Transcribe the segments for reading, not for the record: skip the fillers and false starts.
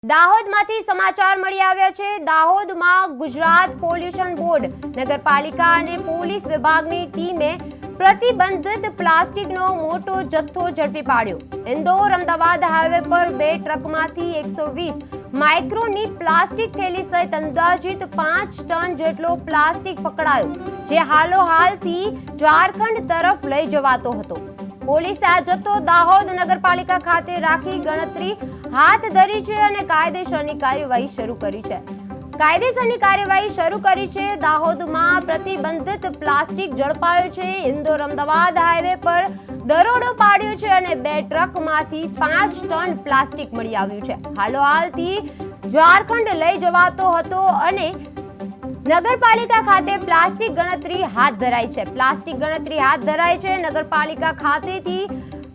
દાહોદમાંથી સમાચાર મળી આવ્યા છે। દાહોદમાં ગુજરાત પોલ્યુશન બોર્ડ, નગરપાલિકા અને પોલીસ વિભાગની ટીમે પ્રતિબંધિત પ્લાસ્ટિકનો મોટો જથ્થો ઝડપી પાડ્યો। ઇન્દોર અમદાવાદ હાઈવે પર 2 ટ્રકમાંથી 120 માઇક્રોની પ્લાસ્ટિક થેલી સહિત અંદાજિત 5 ટન જેટલો પ્લાસ્ટિક પકડાયો, જે હાલોહાલથી ઝારખંડ તરફ લઈ જવાતો હતો। પોલીસે આ જથ્થો દાહોદ નગરપાલિકા ખાતે રાખી ગણતરી હાથ ધરી છે અને કાયદેસરની કાર્યવાહી શરૂ કરી છે। દાહોદમાં પ્રતિબંધિત પ્લાસ્ટિક ઝડપાયો છે। ઇન્દોર અમદાવાદ હાઈવે પર દરોડો પાડ્યો છે અને 2 ટ્રકમાંથી 5 ટન પ્લાસ્ટિક મળી આવ્યું છે। હાલોહાલથી ઝારખંડ લઈ જવાતો હતો અને નગરપાલિકા ખાતે પ્લાસ્ટિક ગણતરી હાથ ધરાઈ છે। નગરપાલિકા ખાતેથી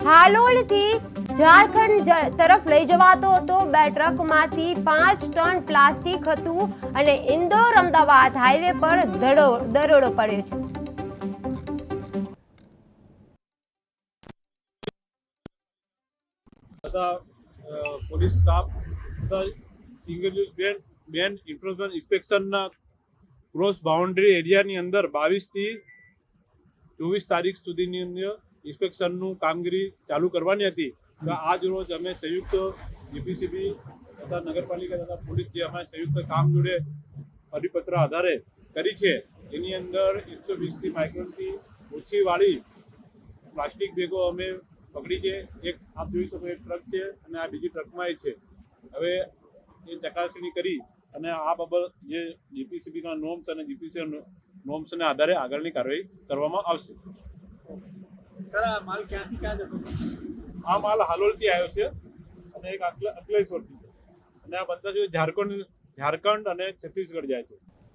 હાલોલથી ઝારખંડ તરફ લઈ જવાતો હતો। 2 ટ્રકમાંથી 5 ટન પ્લાસ્ટિક હતું અને ઇન્દોર અમદાવાદ હાઈવે પર દરોડો પડ્યો છે। પોલીસ સ્ટાફ સિંગલ યુઝ બેન ઇન્ફોર્મેશન ઇન્સ્પેક્શનના ક્રોસ બાઉન્ડ્રી એરિયાની અંદર 22 થી 24 તારીખ સુધીની અંદર ઇન્સ્પેક્શનનું કામગીરી ચાલુ કરવાની હતી। તો આજ રોજ અમે સંયુક્ત જીપીસીબી તથા નગરપાલિકા તથા પોલીસ જે અમે સંયુક્ત કામ જોડે પરિપત્ર આધારે કરી છે, એની અંદર 120 માઇક્રોનથી ઓછી વાળી પ્લાસ્ટિક બેગો અમે પકડી છે। એક આપ જોઈ શકો એક ટ્રક છે અને આ બીજી ટ્રકમાં છે। હવે એ ચકાસણી કરી અને આ બાબત જે જીપીસીબીના નોર્મ્સ અને જીપીસી નોર્મ્સના આધારે આગળની કાર્યવાહી કરવામાં આવશે। સર, આ માલ ક્યાંથી ક્યાં જતો? આ માલ હાલોલથી આવ્યો છે અને એક અકલેશ્વરથી છે અને આ બધા ઝારખંડ અને છત્તીસગઢ જાય છે।